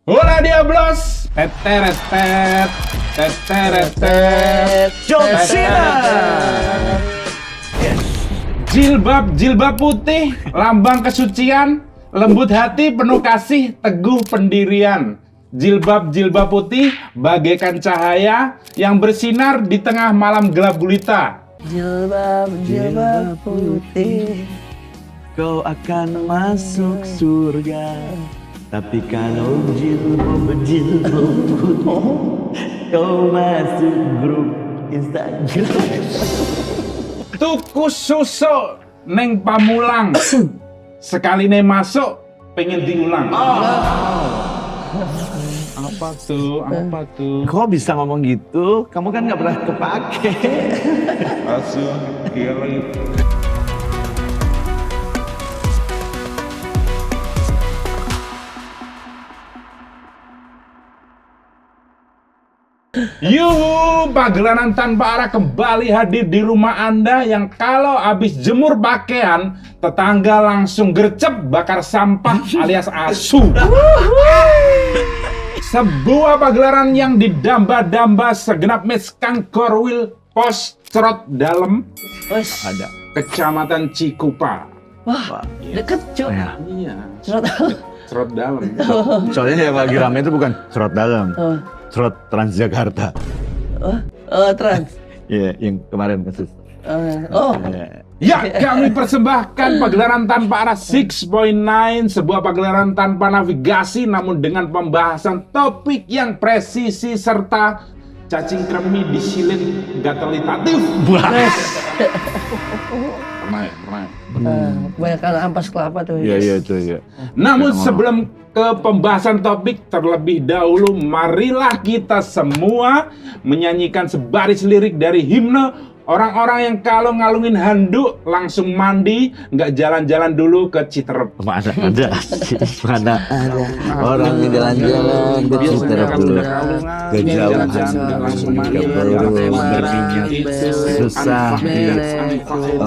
Hola Diablos! Teteretet, teteretet, John Cena! Jilbab putih, lambang kesucian, lembut hati, penuh kasih, teguh pendirian. Jilbab putih, bagaikan cahaya yang bersinar di tengah malam gelap gulita. Jilbab putih, kau akan masuk surga. Tapi kalau jilbab putih, kau masuk grup Instagram. Tuku susu neng Pamulang, sekali nih masuk pengen diulang. Apa tuh? Kok bisa ngomong gitu? Kamu kan nggak pernah kepake. Langsung dia lagi. Yuhu, pagelaran tanpa arah kembali hadir di rumah Anda yang kalau habis jemur pakaian, tetangga langsung gercep bakar sampah alias asu. Sebuah pagelaran yang didamba-damba segenap miskang Korwil Pos Cerot Dalem, Ada. Kecamatan Cikupa. Wah, deket cuy. Ya. Iya, Cerot. Cerot Dalem. Soalnya yang lagi rame itu bukan cerot dalam, Oh, cerot Transjakarta. trans. Iya, yang kemarin kasus. Oh, Iya. Ya, kami persembahkan pagelaran tanpa arah 6.9, sebuah pagelaran tanpa navigasi namun dengan pembahasan topik yang presisi serta cacing kremi disilit gatelitatif. Pernah. kebanyakan ampas kelapa tuh. Iya itu ya. Namun sebelum ke pembahasan topik terlebih dahulu, marilah kita semua menyanyikan sebaris lirik dari himne orang-orang yang kalau ngalungin handuk langsung mandi, nggak jalan-jalan dulu ke Citerep. Mana ada orang yang jalan-jalan ke Citerep dulu, kejauhan langsung mandi, susah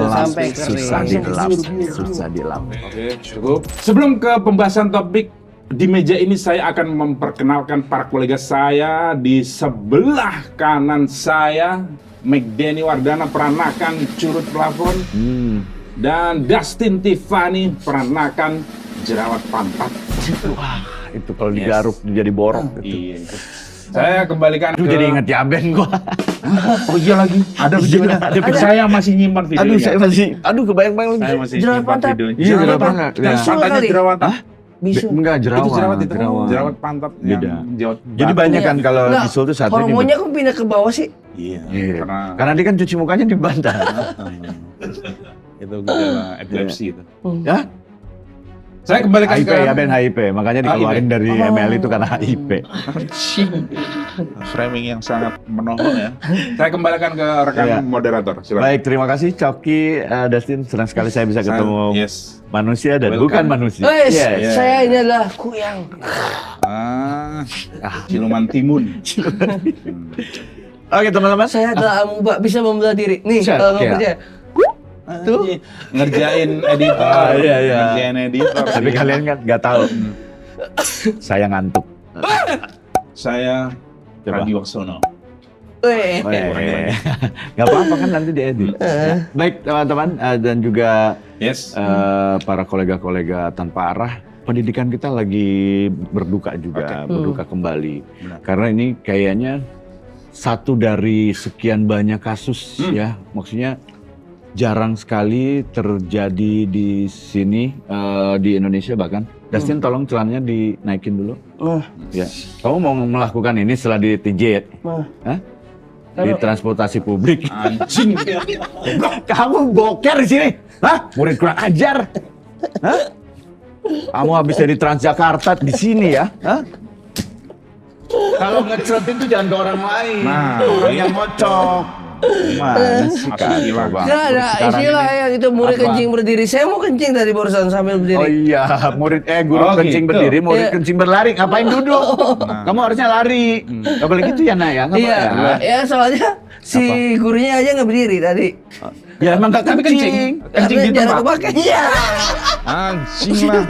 Sampai kering. susah dilap. Oke, cukup. Sebelum ke pembahasan topik, di meja ini saya akan memperkenalkan para kolega saya. Di sebelah kanan saya, McDenny Wardana peranakan curut plafon, dan Dustin Tiffany peranakan jerawat pantat. Wah, itu kalau digaruk jadi borok gitu. Iya. Saya kembalikan Aduh, ke... jadi inget Yaben gua. Oh iya lagi, ada videonya. Saya masih nyimpan videonya. Aduh, saya masih, kebayang-bayang Saya masih Jerawat nyimpan pantat. videonya. Iya, jerawat pantat. Bisul Pantatnya kali. jerawatan. Bisu. Enggak, Itu jerawat itu. jerawat. Jerawat pantat Beda. yang jerawat. Jadi banyak kan kalau Enggak, bisul tuh satu hormonnya kok pindah ke bawah sih? Iya, Iya. karena Karena dia kan cuci mukanya di bantal. itu gejala epilepsi itu. Ya? Saya kembalikan HIV ke ya Ben HIV, makanya dikeluarin HIV. dari ML itu karena HIV. framing yang sangat menohol ya. Saya kembalikan ke rekan Iya. moderator. Silakan. Baik, terima kasih Coki, Dustin. Senang sekali saya bisa ketemu Yes. manusia dan Welcome. bukan manusia. Yes, saya ini adalah kuyang. Siluman timun. Oke teman-teman. Saya adalah amuba, bisa membelah diri. Nih, Siap, kalau nggak iya. percaya. Tuh ngerjain editor. Iya. Ngerjain editor. Tapi kalian kan nggak tahu. Saya ngantuk. Saya Coba. Radi Waksono. Weh. Gak apa-apa kan nanti diedit. Baik teman-teman dan juga Yes. para kolega-kolega tanpa arah. Pendidikan kita lagi berduka juga, berduka kembali. Benar. Karena ini kayaknya satu dari sekian banyak kasus ya, maksudnya jarang sekali terjadi di sini di Indonesia bahkan. Dustin tolong celananya dinaikin dulu. Ya. Kamu mau melakukan ini setelah di TJ ya? Hah? Di transportasi publik. Anjing. Kamu boker di sini. Hah? Murid kurang ajar. Hah? Kamu habis dari Transjakarta di sini ya? Hah? Kalau ngecrot itu jangan ke orang lain. Nah, orang yang ngocok. Mana sih Istilah. Bang? Nggak ada istilah yang itu murid Apa? kencing berdiri. Saya mau kencing tadi barusan sambil Oh berdiri. iya, guru Oh, kencing gitu. berdiri, murid Iya. kencing berlari. Ngapain duduk? Kamu harusnya lari. Gak boleh gitu ya, Nak ya? Nggak Iya, boleh, ya? ya soalnya si gurunya aja nggak berdiri tadi. Ya emang nggak Tapi kencing. kencing di Jarang tempat. kepake. Iya. Anjing lah.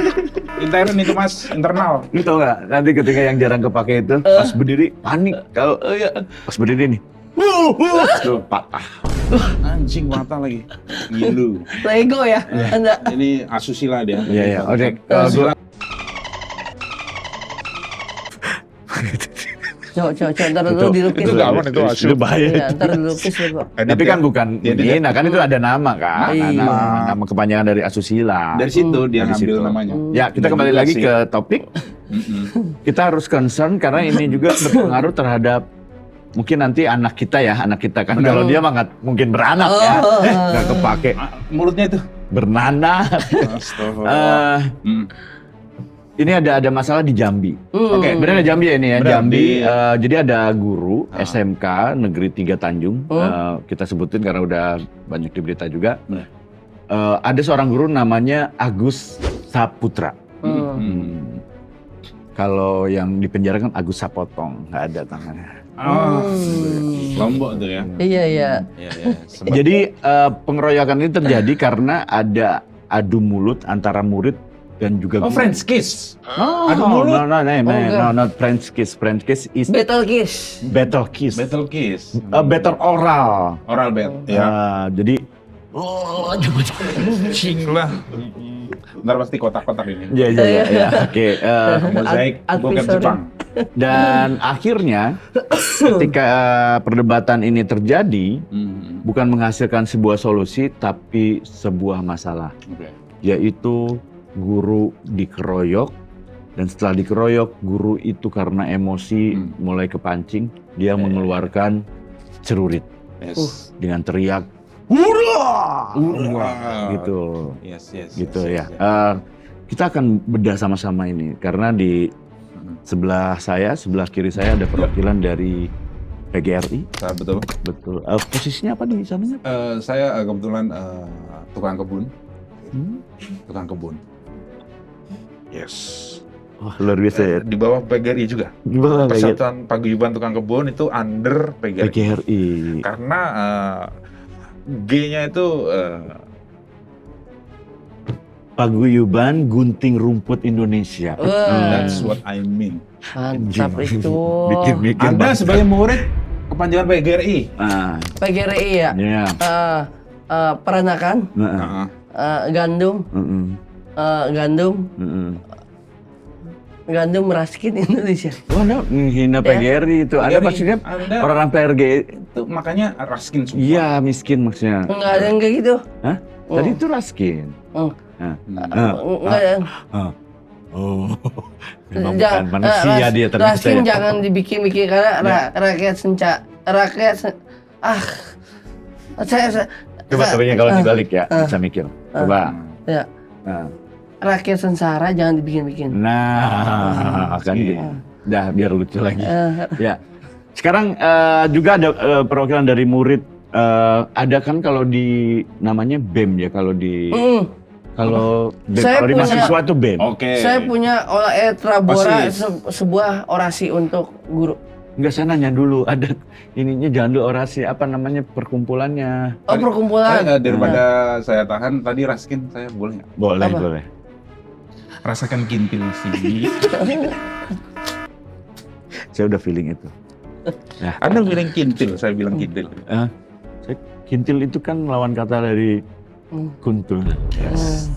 Intern itu mas, internal. Lu tau nggak? Nanti ketika yang jarang kepake itu pas berdiri panik. Kalau pas berdiri nih, tuh patah. Anjing mata lagi. Gilu. Lego ya. Anda. Ini asusila dia. Iya iya. Oke. Asusila. Coba, ntar dulu dilukis. itu gawat, itu asyik. Itu bahaya. Iya, ntar dilukis ya, Pak. Tapi kan bukan ini, nah kan itu ada nama kan, Iya. nama kepanjangan dari asusila. Dari situ dia Dari ngambil situ. namanya. Ya kita Dan kembali juga lagi sih. ke topik. Kita harus concern karena ini juga berpengaruh terhadap mungkin nanti anak kita kan kalau dia mah nggak mungkin beranak ya, nggak kepake Mulutnya itu. bernanah. Astagfirullah. Ini ada masalah di Jambi. Oke. Benar ada Jambi ya ini ya, Benar, Jambi. di- Jadi ada guru SMK Negeri 3 Tanjung. Kita sebutin karena udah banyak di berita juga. Benar. Ada seorang guru namanya Agus Saputra. Kalau yang di penjara kan Agus Sapotong, nggak ada tangannya. Oh, Lombok tuh ya. Iya. Iya, iya. Sempat. Jadi pengeroyokan ini terjadi karena ada adu mulut antara murid dan juga Oh, guru. French kiss. Oh, Adu mulut? no, enggak. not French kiss. French kiss is Battle kiss. battle kiss. Battle kiss. Battle oral. Oral bet. Ya. Jadi Anjing lah. Ntar pasti kotak-kotak ini. ya. Oke. Mozaik bokep Advisory. Jepang. Dan akhirnya ketika perdebatan ini terjadi bukan menghasilkan sebuah solusi tapi sebuah masalah, Oke. yaitu guru dikeroyok dan setelah dikeroyok guru itu karena emosi mulai kepancing, dia mengeluarkan cerurit Yes. dengan teriak "Hurrah!" gitu. Yes. Gitu ya. Kita akan bedah sama-sama ini karena di sebelah kiri saya ada perwakilan dari PGRI. Betul. Betul. Posisinya apa di sananya? Saya kebetulan tukang kebun. Tukang kebun. Yes. Wah, luar biasa ya. Di bawah PGRI juga. Gimana kayak Persatuan Paguyuban Tukang Kebun itu under PGRI. PGRI? Karena G-nya itu Paguyuban Gunting Rumput Indonesia. that's what I mean. Mantap itu. Bikin Anda sebagai murid kepanjangan PGRI. PGRI ya. Ya. Peranakan, gandum, gandum meraskin Indonesia. Wah, menghina PGRI itu. Anda PGRI. maksudnya Anda- orang PGRI? Itu makanya raskin semua. Iya, miskin maksudnya. Enggak ada yang kayak gitu. Hah? Tadi itu raskin. Enggak ada. Oh, memang bukan manusia dia ternyata Raskin ya. jangan dibikin-bikin karena rakyat saya Coba kalau dibalik ya, bisa mikir. Coba. ya, Nah, rakyat sengsara jangan dibikin-bikin. akan gitu. Dah biar lucu lagi. Ya. Sekarang juga ada perwakilan dari murid. Ada kan kalau di namanya BEM ya kalau di kalau BEM, Saya kalau di punya- mahasiswa itu BEM. Oke. Saya punya Trabora Osis. sebuah orasi untuk guru. Enggak, saya nanya dulu, ada ininya jangan dulu orasi apa namanya perkumpulannya. Oh, perkumpulan. Daripada saya tahan, tadi raskin saya boleh nggak? Boleh, Apa? boleh. Rasakan kintil sih. Saya udah feeling itu. Anda bilang kintil, saya bilang kintil. Kintil itu kan lawan kata dari kuntul. Yes.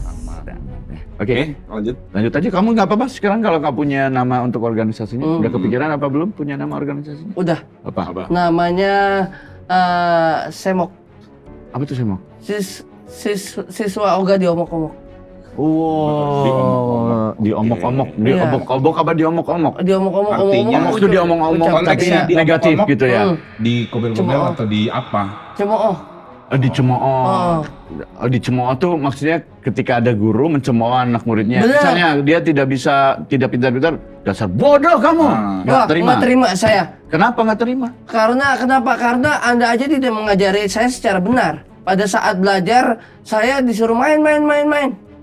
Oke, Lanjut. lanjut aja. Kamu nggak apa-apa sekarang kalau nggak punya nama untuk organisasinya? Udah kepikiran apa belum punya nama organisasinya? Udah. Apa? Namanya Semok. Apa tuh saya mau? Siswa Oga diomok-omok. Wow, diomok-omok, Iya. diobok-obok apa diomok-omok? Diomok-omok. Artinya Omok itu diomong-omong tapi konteksnya negatif diomok-omok. gitu ya. Di kobel-kobel Cuma- atau di apa? Cemooh. Dicemooh. Dicemooh tuh maksudnya ketika ada guru mencemooh anak muridnya. Bener. Misalnya dia tidak pintar-pintar, dasar bodoh kamu. Nggak terima. Nggak terima saya. Kenapa nggak terima? Kenapa? Karena Anda aja tidak mengajari saya secara benar. Pada saat belajar, saya disuruh main.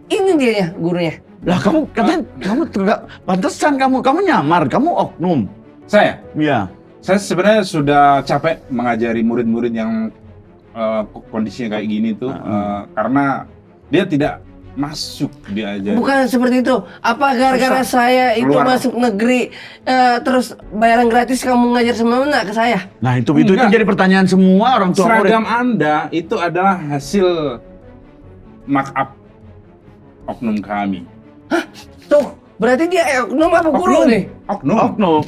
Ini dia gurunya. Lah kamu katanya kamu nggak pantesan kamu nyamar, kamu oknum. Saya Iya. sebenarnya sudah capek mengajari murid-murid yang kondisinya kayak gini tuh karena dia tidak masuk diajar. Bukan seperti itu. Apa gara-gara saya itu Keluar. masuk negeri terus bayaran gratis kamu ngajar semena-mena ke saya? Nah itu Enggak. jadi pertanyaan semua orang tua murid. Seragam Anda itu adalah hasil markup oknum kami. Tuh, berarti dia oknum apa guru nih? Oknum.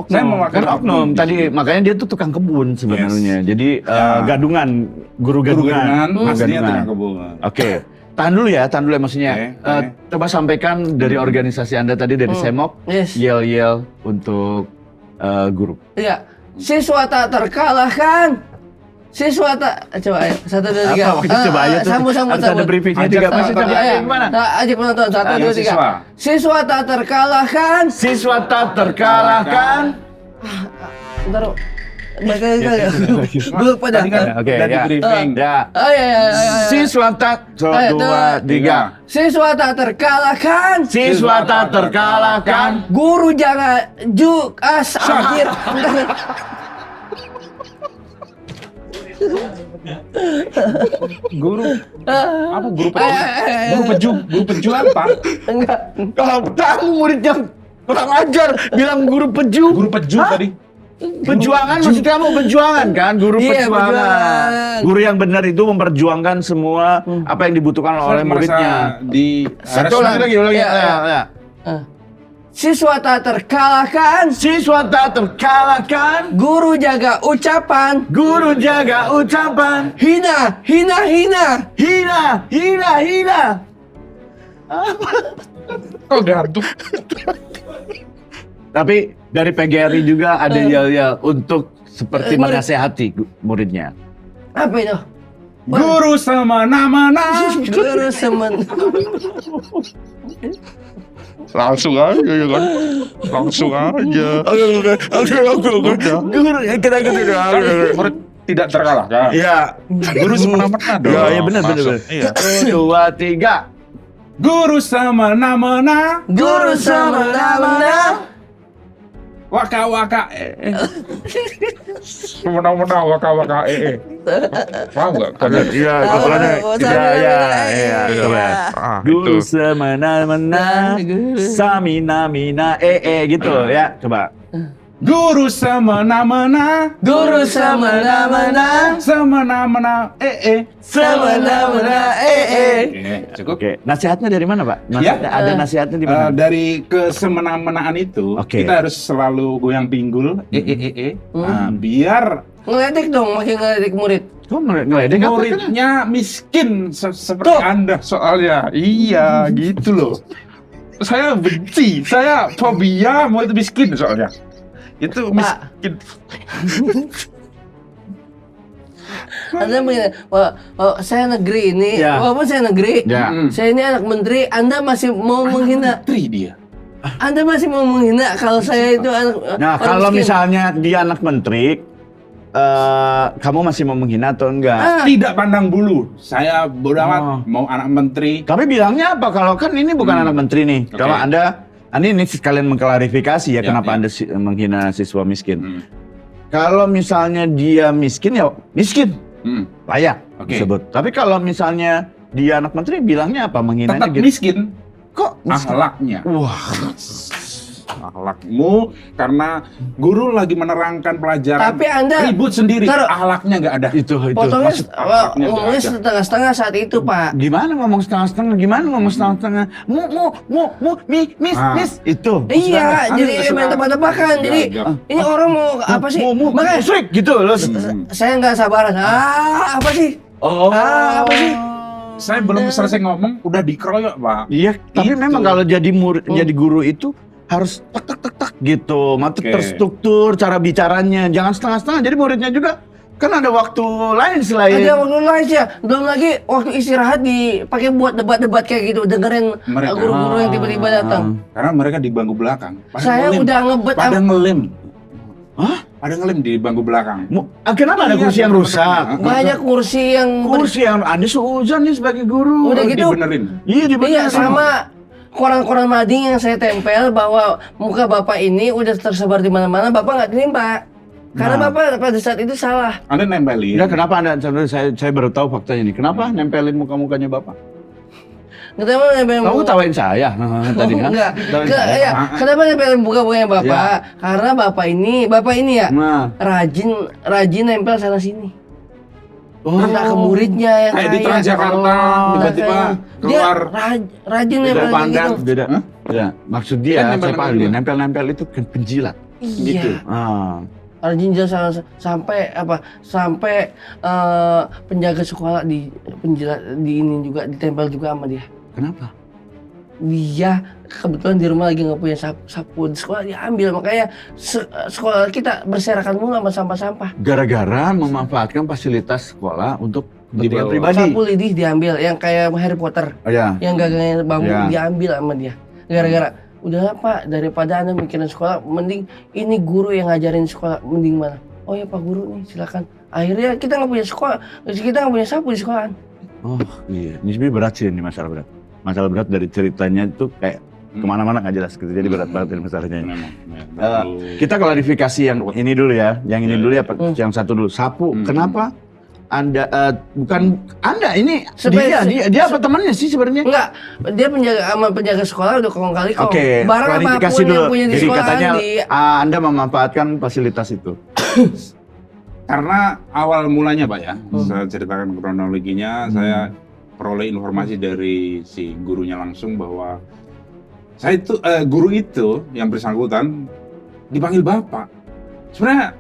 Saya memakai Kan oknum. oknum di Tadi sini. makanya dia tuh tukang kebun sebenarnya. Jadi Ya. gadungan, guru Guru gadungan. gadungan, pastinya Gadungan. tengah kebun. Oke. Tahan dulu ya maksudnya. Oke. Coba sampaikan dari organisasi Anda tadi dari Semok, Yes. yel-yel untuk guru. Iya. Siswa tak terkalahkan. Siswa tak coba ayo 1 2 3. Apa? Kita coba ayo tuh. Sambung. Harus ada briefingnya Ajak 3 penonton. masih coba Ayo, gimana? ajak penonton 1 Ayo, 2 3. siswa. Siswa tak terkalahkan. Siswa tak terkalahkan. Bentar. Baca kali ya. Gue lupa dah. Tadi kan Oke, udah di ya. briefing. Ya. Oh iya. Siswa tak Ayo, 2 3. Siswa tak terkalahkan. Siswa tak terkalahkan. Guru jangan jukas akhir. Guru apa guru peju? Guru peju apa? Enggak. Kalau kamu murid yang kurang ajar bilang guru peju. Guru peju tadi. Perjuangan maksud kamu perjuangan kan? Guru Iya, perjuangan. perjuangan. Guru yang benar itu memperjuangkan semua apa yang dibutuhkan oleh Saya muridnya. merasa di Satu lagi. Iya, iya. Siswa tak terkalahkan. Siswa tak terkalahkan. Guru jaga ucapan. Guru jaga ucapan. Hina. Hina, hina. Kok gantung? Tapi dari PGRI juga ada yel-yel untuk seperti Murid. menasehati muridnya. Apa itu? Guru semena-mena. Guru semen. Langsung aja ya kan, langsung aja. Guru kita Murid tidak terkalahkan. Ya, Guru semena-mena dong. ya benar. Iya. 1, 2, 3. Guru semena-mena. Guru semena-mena. Waka-waka. Semena-mena waka-waka. Paham nggak? Iya, kepalanya. Coba. Guru Itu. semena-mena, samina-mina, gitu ya. Coba. Guru semena-mena. Guru semena-mena. Semena-mena. Semena-mena. Cukup. Oke, nasihatnya dari mana, Pak? Ya. Ada nasihatnya di mana? Dari kesemena-menaan itu, Oke. kita harus selalu goyang pinggul, Nah, biar Ngeledek dong, makin ngeledek murid. Kok ngeledek apa? muridnya miskin seperti Anda soalnya. Iya, gitu loh. Saya benci, saya fobia murid miskin soalnya. Itu miskin. Anda begini, saya negeri ini, Ya. walaupun saya negeri, Ya. saya ini anak menteri, Anda masih mau menghina. Menteri dia. Anda masih mau menghina kalau saya itu anak Nah, orang kalau miskin. misalnya dia anak menteri, kamu masih mau menghina atau enggak? Tidak pandang bulu. Saya bodo amat Oh. mau anak menteri. Tapi bilangnya apa? Kalau kan ini bukan anak menteri nih. Oke. Kalau Anda ini sekalian mengklarifikasi ya, Ya, kenapa ya. Anda menghina siswa miskin. Hmm. Kalau misalnya dia miskin ya miskin, Hmm. layak Oke. disebut. Tapi kalau misalnya dia anak menteri bilangnya apa? Menghinanya Tetap gitu. miskin. Kok miskin? Akhlaknya. Wah, Akhlakmu karena guru lagi menerangkan pelajaran. Tapi Anda ribut sendiri. Taruh. Akhlaknya nggak ada. itu. Potongnya maksud akhlaknya ngomongnya nggak ada. setengah-setengah saat itu, Pak. Gimana ngomong setengah-setengah? Gimana ngomong setengah-setengah? Mis, itu. Iya, Anda jadi terserah. main tebak-tebakan. Jadi Gagap. ini orang mau apa sih? Makanya musrik gitu loh. saya nggak sabaran. Apa sih? Oh. Apa sih? Saya belum selesai ngomong, udah dikeroyok, Pak. Iya, tapi Itu. memang kalau jadi murid, jadi guru itu harus tak gitu, mati Oke. terstruktur cara bicaranya, jangan setengah-setengah. Jadi muridnya juga kan ada waktu lain selain. Ada waktu lain sih ya. Belum lagi waktu istirahat dipakai buat debat-debat kayak gitu. Dengerin Mereka. guru-guru yang tiba-tiba datang. Karena mereka di bangku belakang. Pada Saya ngelem. udah ngebet Pada ngelem. Hah? Pada ngelem di bangku belakang. Kenapa ada Iya, kursi yang bener-bener. rusak? banyak kursi yang Kursi yang ada seuzon nih sebagai guru. Udah gitu. Dibenerin. Iya dibenerin. Iya, sama koran-koran mading yang saya tempel bahwa muka bapak ini udah tersebar di mana-mana, bapak nggak terima. Karena Nah. Bapak pada saat itu salah. Anda nempelin. Ya kenapa Anda, saya baru tahu faktanya ini. Kenapa nempelin muka-mukanya Bapak? Kenapa nempelin Kamu tawain saya tadi kan? Enggak. Tawain saya. Ya, kenapa nempelin buka-bukanya Bapak? Karena Bapak ini ya Nah, rajin nempel sana sini. oh, Entah ke muridnya yang Kayak di kaya. Transjakarta, tiba-tiba Dia keluar. rajin beda nempel pandang, gitu. beda. Ya, maksud dia, Kan saya nempel-nempel paham juga. dia, nempel-nempel itu kan penjilat. Gitu. Iya. Ah. Rajin sampai penjaga sekolah di penjilat di ini juga ditempel juga sama dia. Kenapa? Dia kebetulan di rumah lagi nggak punya sapu di sekolah diambil, makanya sekolah kita berserakan mulu sama sampah-sampah. Gara-gara memanfaatkan fasilitas sekolah untuk kepentingan Dibawa. pribadi. Sapu lidi diambil yang kayak Harry Potter, Oh ya. yang gagangnya bambu Ya. diambil sama dia. Gara-gara udahlah Pak, daripada Anda mikirin sekolah, mending ini guru yang ngajarin sekolah, mending mana? Oh ya Pak Guru nih, silakan. Akhirnya kita nggak punya sekolah, kita nggak punya sapu di sekolahan. Oh iya, ini sebenarnya berat sih ini masalah berat. Masalah berat dari ceritanya itu kayak kemana-mana nggak jelas gitu. Jadi berat banget ini masalahnya. Memang. Kita klarifikasi yang ini dulu ya. Yang ini dulu ya, yang satu dulu. Sapu. Kenapa Anda bukan Anda ini dia apa temannya sih sebenarnya? Enggak, dia penjaga sekolah udah kong kali kong. Oke, Barang klarifikasi apapun dulu. yang punya di Jadi sekolah katanya di Anda memanfaatkan fasilitas itu. Karena awal mulanya Pak ya, saya ceritakan kronologinya, saya peroleh informasi dari si gurunya langsung bahwa saya itu guru itu yang bersangkutan dipanggil Bapak. Sebenarnya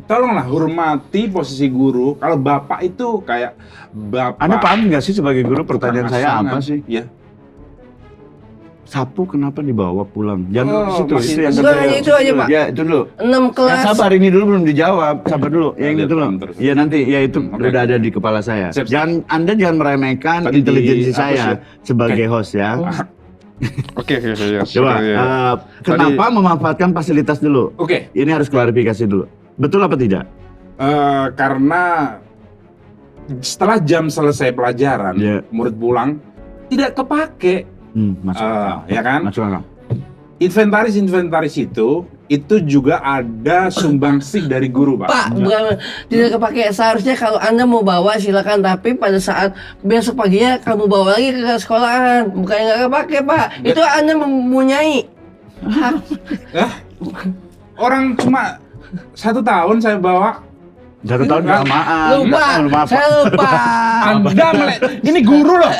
tolonglah hormati posisi guru. Kalau Bapak itu kayak Bapak. Anda paham nggak sih sebagai guru pertanyaan saya apa sih? Iya. Sapu kenapa dibawa pulang? Jangan Oh, situ, masih- itu yang Bukan kedua. hanya itu aja, Pak. Ya, itu dulu. 6 Ya, kelas. sabar, ini dulu belum dijawab. Sabar dulu. Yang Ya, itu dulu. terus. Ya nanti, ya itu Oke. udah ada di kepala saya. Siap, siap. Anda jangan meremehkan Tadi intelijensi dihapus saya ya? sebagai host ya. Oke. Coba, kenapa memanfaatkan fasilitas dulu? Oke. Ini harus klarifikasi dulu. Betul apa tidak? Karena setelah jam selesai pelajaran, Iya. murid pulang tidak kepake. Masuk akal. Ya kan? Masuk akal. Inventaris itu juga ada sumbangsih dari guru, Pak. Pak, bukan tidak kepake. Seharusnya kalau Anda mau bawa silakan, tapi pada saat besok paginya kamu bawa lagi ke sekolahan. Bukannya nggak kepake, Pak. Itu Anda mempunyai hak. Orang cuma 1 tahun saya bawa. 1 tahun kelamaan. Lupa, Maaf, saya lupa. Anda ini guru loh.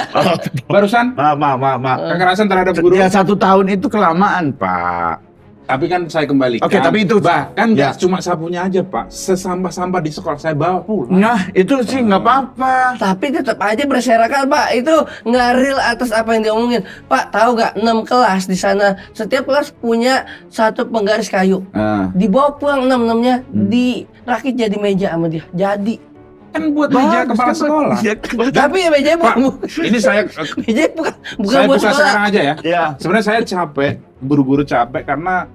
Barusan maaf. kekerasan terhadap guru. Ya 1 tahun itu kelamaan, Pak. Tapi kan saya kembalikan. Oke, tapi itu- bahkan ya. nggak cuma sapunya aja, Pak. Sesampah-sampah di sekolah saya bawa pulang. Nah, itu sih nggak apa-apa. Tapi tetap aja berserakan, Pak. Itu nggak real atas apa yang diomongin. Pak, tahu nggak 6 kelas di sana. Setiap kelas punya 1 penggaris kayu. Dibawa pulang 6-6-nya dirakit jadi meja sama dia. Jadi. Kan buat meja kepala sekolah. Tapi ya meja Pak, bukan ini saya meja bukan saya buat buka sekolah. sekarang aja ya. Ya. Sebenarnya saya capek, buru-buru capek karena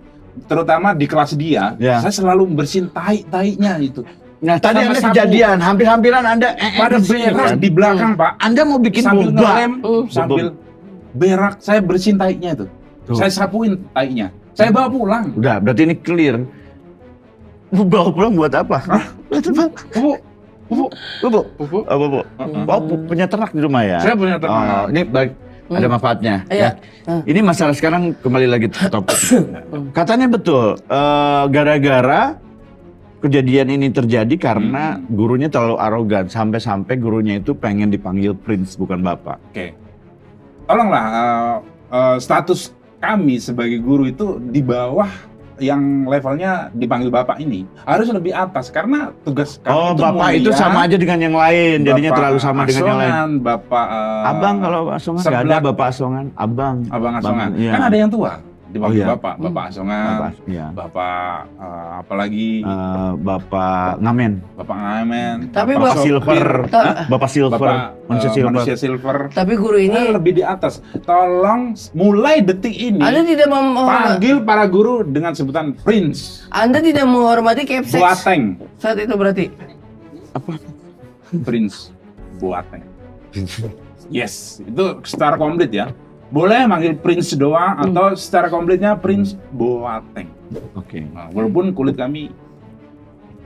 terutama di kelas dia, Ya. saya selalu bersihin tai-tainya itu. Nah, tadi Sama Anda sapu. kejadian, hampir-hampiran Anda Pada di sini, berak kan? di belakang, Pak. Anda mau bikin Sambil boba. ngelem, sambil berak, saya bersihin tainya itu. Tuh. Saya sapuin tainya. Saya bawa pulang. Udah, berarti ini clear. Mau bawa pulang buat apa? Pupuk, pupuk, Bobo. pupuk. Oh, Bobo. Oh, punya ternak di rumah ya? Saya punya ternak. Oh, ini baik. Ada manfaatnya. Iya. Ya. Ini masalah sekarang kembali lagi ke topik. Katanya betul, gara-gara kejadian ini terjadi karena gurunya terlalu arogan sampai-sampai gurunya itu pengen dipanggil Prince bukan Bapak. Oke. Tolonglah status kami sebagai guru itu di bawah yang levelnya dipanggil Bapak ini harus lebih atas karena tugas kami Oh, itu Bapak itu mulia. sama aja dengan yang lain, jadinya Bapak terlalu sama dengan yang lain. Asongan, Bapak Abang kalau Asongan nggak ada sebelah- Bapak Asongan, Abang. Abang Asongan. Iya. Kan ada yang tua dipanggil Oh, iya. Bapak Asongan, Bapak, iya. Bapak apalagi Bapak Ngamen, Bapak Ngamen, Tapi Bapak Bapak- Silver, Ta- Bapak Silver, Bapak manusia Silver. manusia silver. Tapi guru Ini ini lebih di atas. Tolong mulai detik ini Anda tidak panggil para guru dengan sebutan Prince, Anda tidak menghormati Capsex Boateng, saat itu berarti. Prince Boateng. Yes, itu secara komplit ya. Boleh manggil Prince doang atau secara komplitnya Prince Boateng. Oke. Nah, walaupun kulit kami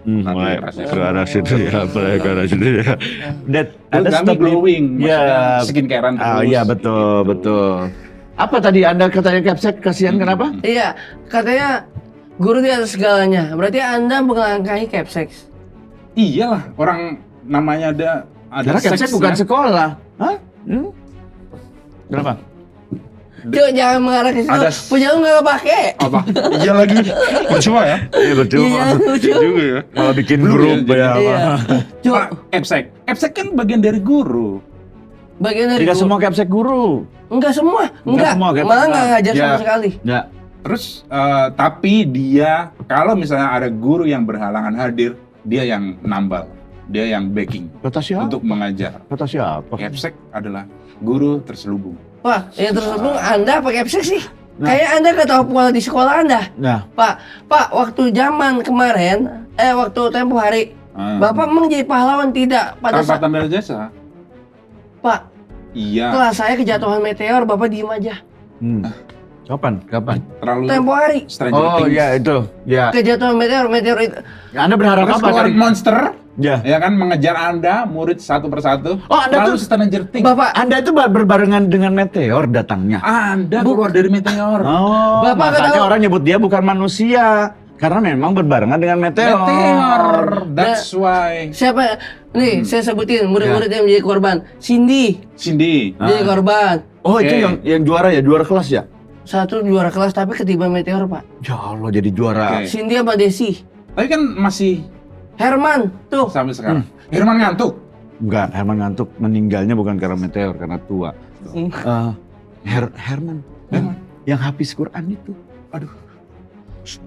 mulai rasanya. ke arah situ ya, mulai ke arah situ ya. Dan Ada step glowing, Ya, maksudnya skincarean terus. iya betul. Apa tadi Anda katanya Capsek kasihan kenapa? Iya, katanya guru di atas segalanya. Berarti Anda melangkahi Capsex. Iyalah, orang namanya ada Karena Capsek seksnya. bukan sekolah. Hah? Kenapa? Cuk, jangan mengarah ke situ. Ada- Punya lu nggak pakai. Apa? Iya lagi. Percuma ya. Iya betul. Iya, lucu. Juga ya. Malah bikin grup ya. Iya. Cuk, Pak, Capsek. Capsek kan bagian dari guru. bagian dari Tidak guru. semua Capsek guru. Enggak semua. Enggak. semua, Capsek. Malah nggak ngajar Ya. sama sekali. Ya. Terus tapi dia kalau misalnya ada guru yang berhalangan hadir, dia yang nambal, dia yang backing Kata siapa? untuk mengajar. Kata siapa? Capsek adalah guru terselubung. Wah, yang tersebut Anda pakai Capsex sih. Nah. Kayak Anda nggak tahu pola di sekolah Anda. Nah, Pak, waktu zaman kemarin, waktu tempo hari, Bapak memang jadi pahlawan tidak pada Tanpa saat tanda jasa. Pak, Iya. kelas saya kejatuhan meteor, Bapak diem aja. kapan? Terlalu Tempo hari, Stranger Oh Things. iya itu. Ya. kejatuhan meteor itu. Anda berharap Terus apa keluar tadi? monster, Ya. ya kan mengejar Anda murid satu persatu. Oh, Anda Lalu tuh- Stranger Things. Bapak, Anda itu berbarengan dengan meteor datangnya. Anda keluar dari meteor. Oh, Bapak nggak makanya tahu. orang nyebut dia bukan manusia karena memang berbarengan dengan meteor. Meteor. That's why. siapa? Nih, saya sebutin murid-murid yang menjadi korban. Cindy Cindy. jadi korban. Oh, itu Oke. yang juara ya, juara kelas ya? Satu juara kelas tapi ketiban meteor, Pak. Ya Allah, jadi juara. Oke. Cindy sama Desi. Tapi kan masih Herman, tuh. sampai sekarang. Herman ngantuk. Enggak, Herman ngantuk meninggalnya bukan karena meteor, karena tua. Hmm. Herman, yang habis Quran itu. Aduh.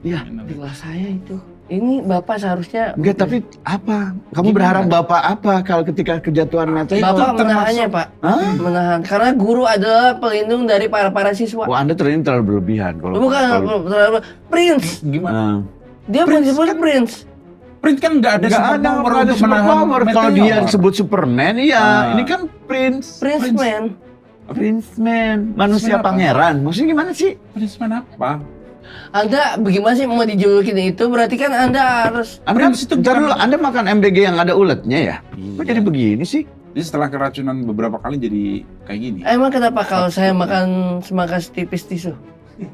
Iya. Di kelas saya itu. Ini Bapak seharusnya Enggak, tapi apa? Kamu berharap Bapak apa kalau ketika kejatuhan meteor? Bapak termasuk- menahannya, Pak. Hah? Menahan. Karena guru adalah pelindung dari para siswa. Wah, Anda terlalu berlebihan kalau Bukan kalau- Prince. Gimana? Nah. Dia Prince prinsipnya kan- Prince. Prince kan nggak ada Nggak super ada, power nggak ada untuk super menahan power. Kalau meteor. dia disebut Superman, iya. Ah. Ini kan Prince. Prince man. Prince man, manusia apa? pangeran. Maksudnya gimana sih? Prince man apa? Anda bagaimana sih mau dijulukin itu? Berarti kan Anda harus Anda, Prince itu bentar bukan- dulu, Anda makan MBG yang ada uletnya ya? Kok jadi begini sih? Jadi setelah keracunan beberapa kali jadi kayak gini. emang kenapa kalau saya makan semangka tipis tisu?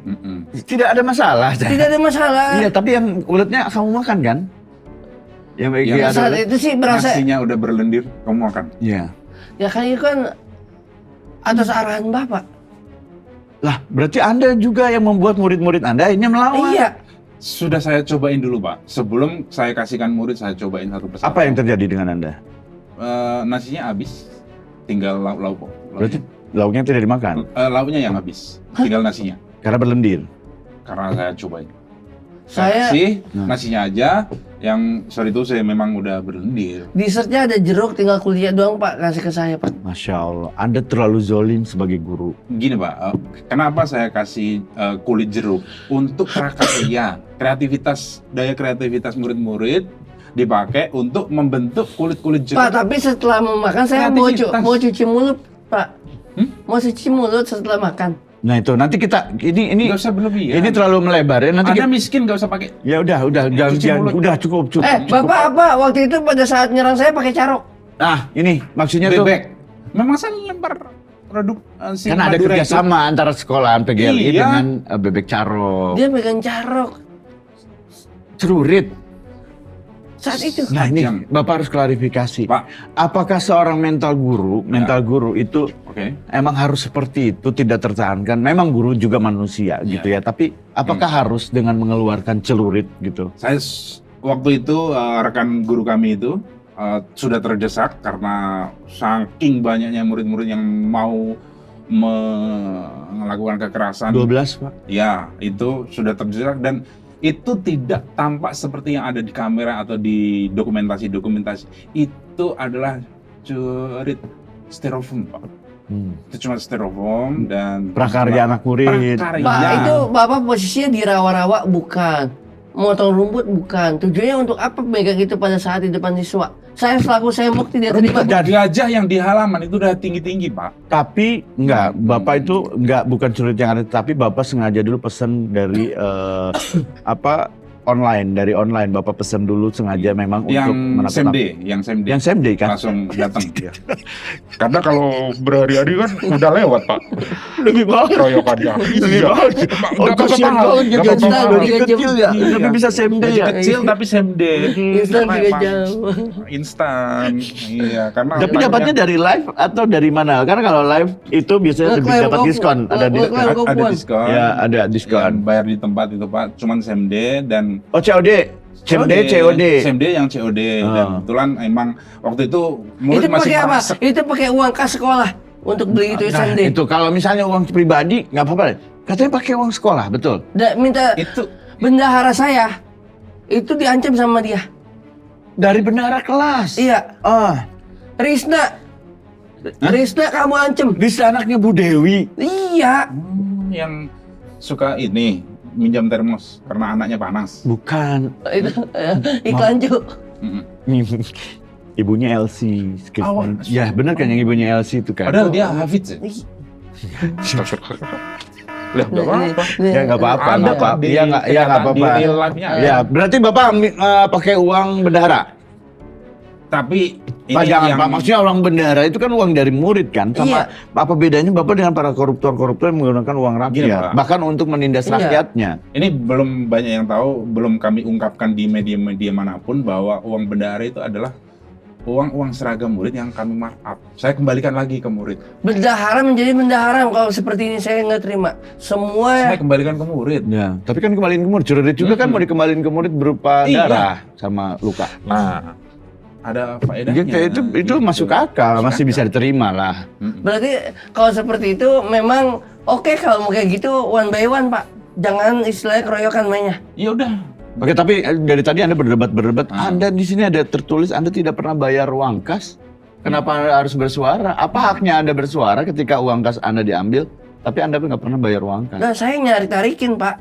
Mm-mm. Tidak ada masalah. Tidak ada masalah. Iya, tapi yang uletnya kamu makan kan? Yang MBG Yang ada Saat ulet? itu sih berasa Nasinya udah berlendir, kamu makan. Iya. ya kan itu kan atas arahan Bapak. Lah, berarti Anda juga yang membuat murid-murid Anda ini melawan. Iya. Sudah saya cobain dulu, Pak. Sebelum saya kasihkan murid, saya cobain satu persatu. Apa yang terjadi dengan Anda? Nasinya habis, tinggal lauk. Berarti lauknya tidak dimakan Lauknya yang habis, tinggal nasinya. karena berlendir. Karena saya cobain. Saya kasih nasinya aja, yang sorry itu saya memang udah berlendir. dessertnya ada jeruk, tinggal kulitnya doang Pak, kasih ke saya Pak. Masya Allah, Anda terlalu zolim sebagai guru. Gini Pak, kenapa saya kasih kulit jeruk? Untuk prakarya, daya kreativitas murid-murid dipakai untuk membentuk kulit-kulit jeruk. Pak, tapi setelah memakan saya mau, Kreativitas. mau cuci mulut Pak. Hmm? Mau cuci mulut setelah makan. Nah itu nanti kita ini Nggak usah berlebihan. ini terlalu melebar ya. Nanti Anda kita, miskin nggak usah pakai. ya udah Cuci jangan mulut. udah cukup. Bapak apa? Waktu itu pada saat nyerang saya pakai carok. Nah ini maksudnya tuh Bebek. Memang saya lempar produk si kan ada Madura itu. kerjasama antara sekolahan PGRI Iya. dengan bebek carok, Dia pegang carok celurit. saat itu. Nah ini Tajam. Bapak harus klarifikasi. Pak. Apakah seorang mental guru itu Oke. emang harus seperti itu, tidak tertahankan? Memang guru juga manusia gitu ya. Tapi apakah harus dengan mengeluarkan celurit gitu? Saya waktu itu rekan guru kami itu sudah terdesak karena saking banyaknya murid-murid yang mau melakukan kekerasan. 12 Pak. Ya, itu sudah terdesak dan itu tidak tampak seperti yang ada di kamera atau di dokumentasi. Itu adalah cerit styrofoam, Pak. Itu cuma styrofoam dan Prakarya anak murid. Prakarya. Pak, itu Bapak posisinya di rawa-rawa bukan. Motong rumput bukan. Tujuannya untuk apa pegang itu pada saat di depan siswa? Saya selaku sembok tidak terima. gajah yang di halaman itu udah tinggi-tinggi, Pak. Tapi enggak, Bapak itu enggak bukan celurit yang ada, tapi Bapak sengaja dulu pesan dari online, dari online Bapak pesan dulu sengaja memang Yang untuk same menakut-nakut. day, Yang same day kan? langsung datang. Ya. Karena kalau berhari-hari kan udah lewat Pak Lebih mahal. keroyokannya. Lebih Iya. mahal. Oh, Oh, kasihan banget Nggak gaji apa-apa. Instan, 3 jam. kecil ya, tapi bisa same day Gaji ya. kecil tapi same day. Instan Karena 3 emang jam. Instan. Iya, karena Tapi dapatnya dari live atau dari mana? Karena kalau live itu biasanya lebih Ngeklaim dapat kok- diskon, ada diskon. ngeklaim kok- ada Kupuan. diskon. Ya, ada Yang diskon. bayar di tempat itu Pak, cuman same day dan Oh, COD. Same day, COD. Same day yang COD. Dan kebetulan emang waktu itu murid Itu masih pakai apa? merasek. Itu pakai uang kas sekolah untuk beli itu Nah, sendiri. itu kalau misalnya uang pribadi nggak apa-apa. Katanya pakai uang sekolah, betul. Minta Itu bendahara saya itu diancam sama dia. Dari bendahara kelas. Iya, Ah, Risna. Risna kamu ancam. bisa anaknya Bu Dewi. Iya. yang suka ini minjam termos karena anaknya panas. Bukan. Itu iklan Ju. Mm-mm. Ibunya Elsie. Awas. Ya, benar kan yang ibunya Elsie itu kan? Padahal dia Hafiz ya. Lah, nggak apa-apa. Ya nggak apa-apa, Ada nggak Pak, apa-apa. di Ya nggak kenyataan, apa-apa. di real life-nya ada. Ya, berarti Bapak pakai uang bendahara. Tapi ini Pak, jangan yang Pak, maksudnya uang bendahara itu kan uang dari murid kan? Sama Iya. apa bedanya Bapak dengan para koruptor-koruptor yang menggunakan uang Gini, rakyat? Pak. Bahkan untuk menindas Iya. rakyatnya. ini belum banyak yang tahu, belum kami ungkapkan di media-media manapun bahwa uang bendahara itu adalah uang seragam murid yang kami markup. Saya kembalikan lagi ke murid. Bendahara menjadi bendahara kalau seperti ini saya nggak terima. Semua Saya kembalikan ke murid. Ya, tapi kan kembaliin ke murid. Curit juga kan mau dikembaliin ke murid berupa Iya. darah sama luka. Nah, ada Jadi faedahnya. kayak itu masuk akal, masih bisa diterima lah. berarti kalau seperti itu memang oke kalau mau kayak gitu one by one Pak. Jangan istilahnya keroyokan mainnya. Ya udah. Oke, tapi dari tadi Anda berdebat. Ah. Anda di sini ada tertulis Anda tidak pernah bayar uang kas. Kenapa Anda harus bersuara? Apa haknya Anda bersuara ketika uang kas Anda diambil, tapi Anda nggak pernah bayar uang kas? Nah saya nyari-tarikin Pak.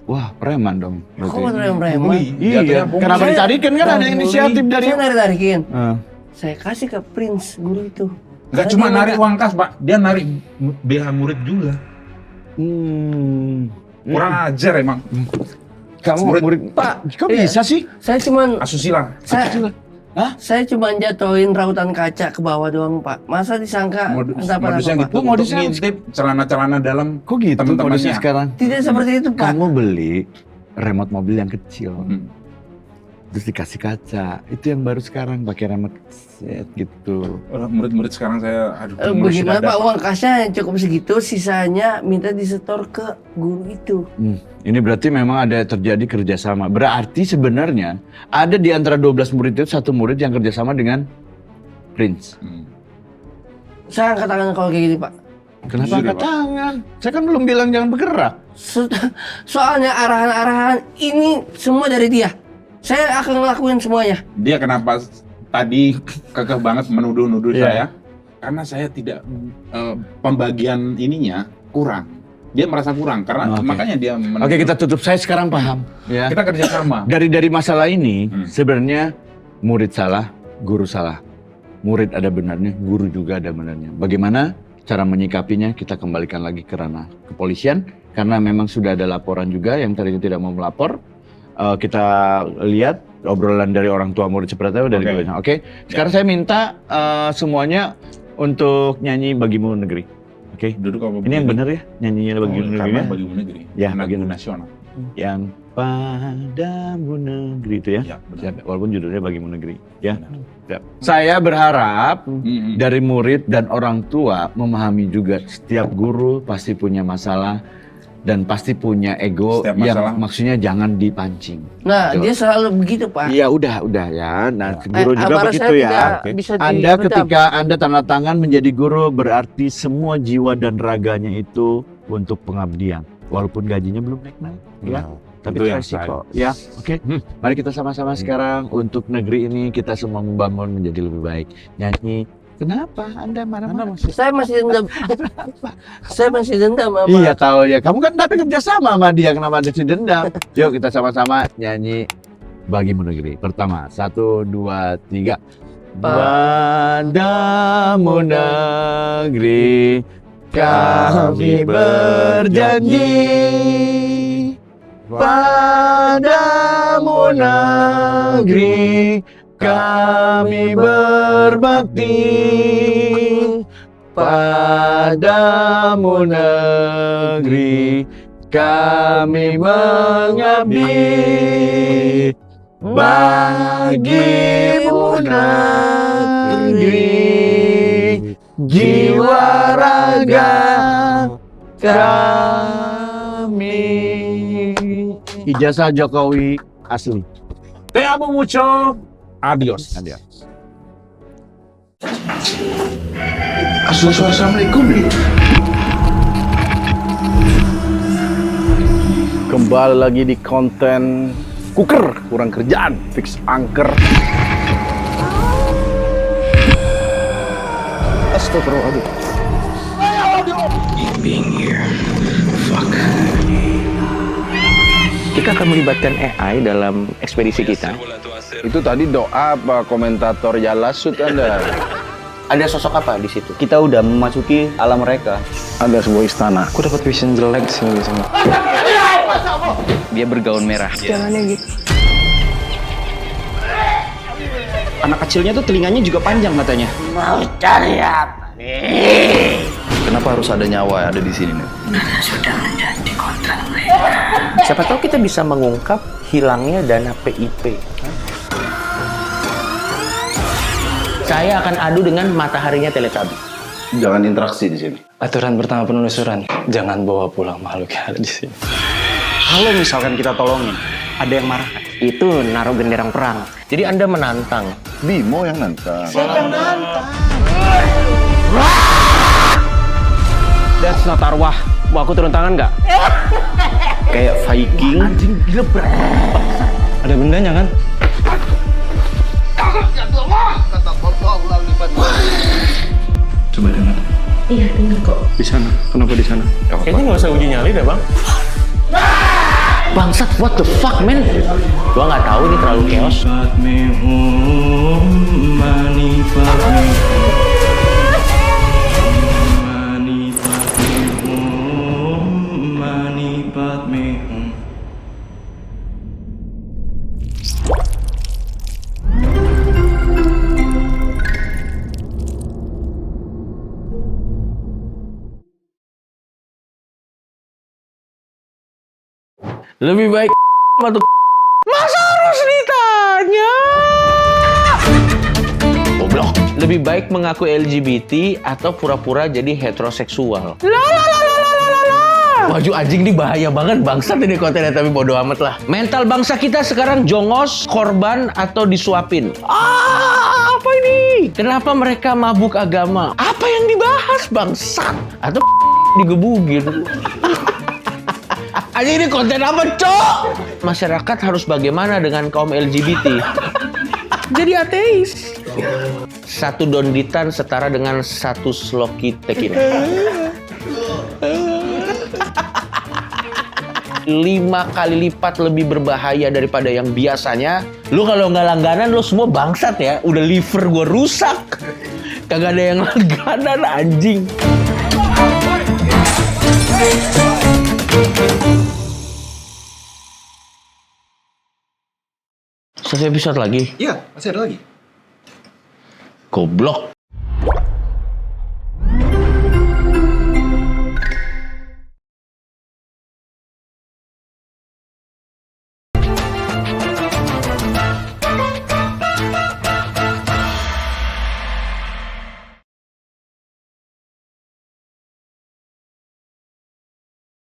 Wah, preman dong. Kok berarti. preman? Iya, kenapa Saya- ditarikin kan ada inisiatif dari... Saya nyari-tarikin. Ah. Saya kasih ke Prince guru itu. Nggak Karena cuma dia narik minta- uang kas, Pak. Dia narik BH murid juga. Kurang ajar emang. Kamu Murid- murid... Pak, kok iya. bisa sih? Saya cuman Asusila. saya cuma jatuhin rautan kaca ke bawah doang Pak. Masa disangka Modusnya kenapa-napa gitu Pak? untuk modusnya- ngintip celana-celana dalam Kok gitu teman-temannya. kondisinya sekarang? Tidak seperti itu Pak. Kamu beli remote mobil yang kecil, Hmm. terus dikasih kaca. Itu yang baru sekarang pakai remote set gitu. Murid-murid sekarang saya aduh ngurus Bagaimana dada, Pak uang kasnya yang cukup segitu, sisanya minta disetor ke guru itu. Ini berarti memang ada terjadi kerjasama. Berarti sebenarnya ada di antara 12 murid itu satu murid yang kerjasama dengan Prince. Hmm. Saya angkat tangan kalau kayak gini Pak. Kenapa Jujur ya, angkat Pak? tangan? Saya kan belum bilang jangan bergerak. Soalnya arahan-arahan ini semua dari dia. Saya akan ngelakuin semuanya. Dia kenapa tadi kekeh banget menuduh-nuduh Iya. saya? Karena saya tidak pembagian ininya kurang. Dia merasa kurang karena Oke. makanya dia menuduh. Oke, kita tutup. Saya sekarang paham. Ya. kita kerjasama. Dari masalah ini Hmm. sebenarnya murid salah, guru salah. Murid ada benarnya, guru juga ada benarnya. Bagaimana cara menyikapinya? Kita kembalikan lagi ke ranah kepolisian karena memang sudah ada laporan juga yang tadinya tidak mau melapor. Kita lihat obrolan dari orang tua murid seperti itu dari Oke. gurunya. Oke. Sekarang saya minta semuanya untuk nyanyi Bagimu Negeri. Oke. Duduk apa Ini yang benar ya nyanyinya Bagimu Negeri karena ya? Bagimu Negeri. Ya, Lagu Bagimu. nasional. Yang padamu negeri itu ya. Ya, benar. Walaupun judulnya Bagimu Negeri ya. Benar. Ya. Saya berharap Mm-mm. dari murid dan orang tua memahami juga setiap guru pasti punya masalah dan pasti punya ego Setiap yang masalah. maksudnya jangan dipancing. Nah, Betul. dia selalu begitu, Pak. Iya udah ya. Nah, guru juga amarah begitu saya ya. tidak Oke. bisa Anda diredam. ketika Anda tanda tangan menjadi guru berarti semua jiwa dan raganya itu untuk pengabdian. Walaupun gajinya belum naik-naik ya. Tapi Itu itu yang resiko. Ya, oke. Mari kita sama-sama sekarang untuk negeri ini kita semua membangun menjadi lebih baik. Nyanyi. Kenapa Anda marah-marah? Saya masih dendam. Saya masih dendam sama Iya tahu ya. Kamu kan tapi kerja sama sama dia. Kenapa ada si dendam? Yuk kita sama-sama nyanyi Bagimu Negeri. Pertama, 1, 2, 3. Padamu negeri kami berjanji Padamu negeri kami berbakti, padamu negeri kami mengabdi, bagimu negeri jiwa raga kami. Ijazah Jokowi asli. Te amo mucho. Adios. Assalamualaikum nih. Kembali lagi di konten Kuker, kurang kerjaan, fix angker. Astagfirullahaladzim. Kita akan melibatkan AI dalam ekspedisi kita. Itu tadi doa apa komentator Jalasut Anda? Ada sosok apa di situ? Kita udah memasuki alam mereka. Ada sebuah istana. Aku dapat vision jelek sini. Dia bergaun merah. Jalannya gitu. Anak kecilnya tuh telinganya juga panjang katanya. Mau cari apa? Kenapa harus ada nyawa ada di sini nih? Karena sudah menjadi kontrak mereka. Siapa tahu kita bisa mengungkap hilangnya dana PIP. Saya akan adu dengan mataharinya Teletubby. Jangan interaksi di sini. Aturan pertama penelusuran, jangan bawa pulang makhluk yang ada di sini. Kalau misalkan kita tolongin, ada yang marah. Itu naruh genderang perang. Jadi Anda menantang. Bimo yang nantang. That's not arwah. Mau aku turun tangan nggak? Kayak Viking. Anjing gila berat. Ada bendanya kan? Coba dengar. Iya, dengar kok. Di sana. Kenapa di sana? Kayaknya nggak usah uji nyali deh, Bang. Bangsat, what the fuck, man? Gua nggak tahu ini terlalu chaos. Lebih baik atau masa harus ditanya? Goblok. Lebih baik mengaku LGBT atau pura-pura jadi heteroseksual. Waju anjing ini bahaya banget, bangsat ini kontennya, tapi bodo amat lah. Mental bangsa kita sekarang jongos, korban, atau disuapin. Apa ini? Kenapa mereka mabuk agama? Apa yang dibahas, bangsat? Atau digebugin? Anjing ini konten apa, cok? Masyarakat harus bagaimana dengan kaum LGBT? Jadi ateis. Satu donditan setara dengan satu sloki tekin. 5 kali lipat lebih berbahaya daripada yang biasanya. Lu kalau nggak langganan, lu semua bangsat ya. Udah liver gua rusak. Kagak ada yang langganan, anjing. Satu episode lagi? Iya, masih ada lagi. Goblok.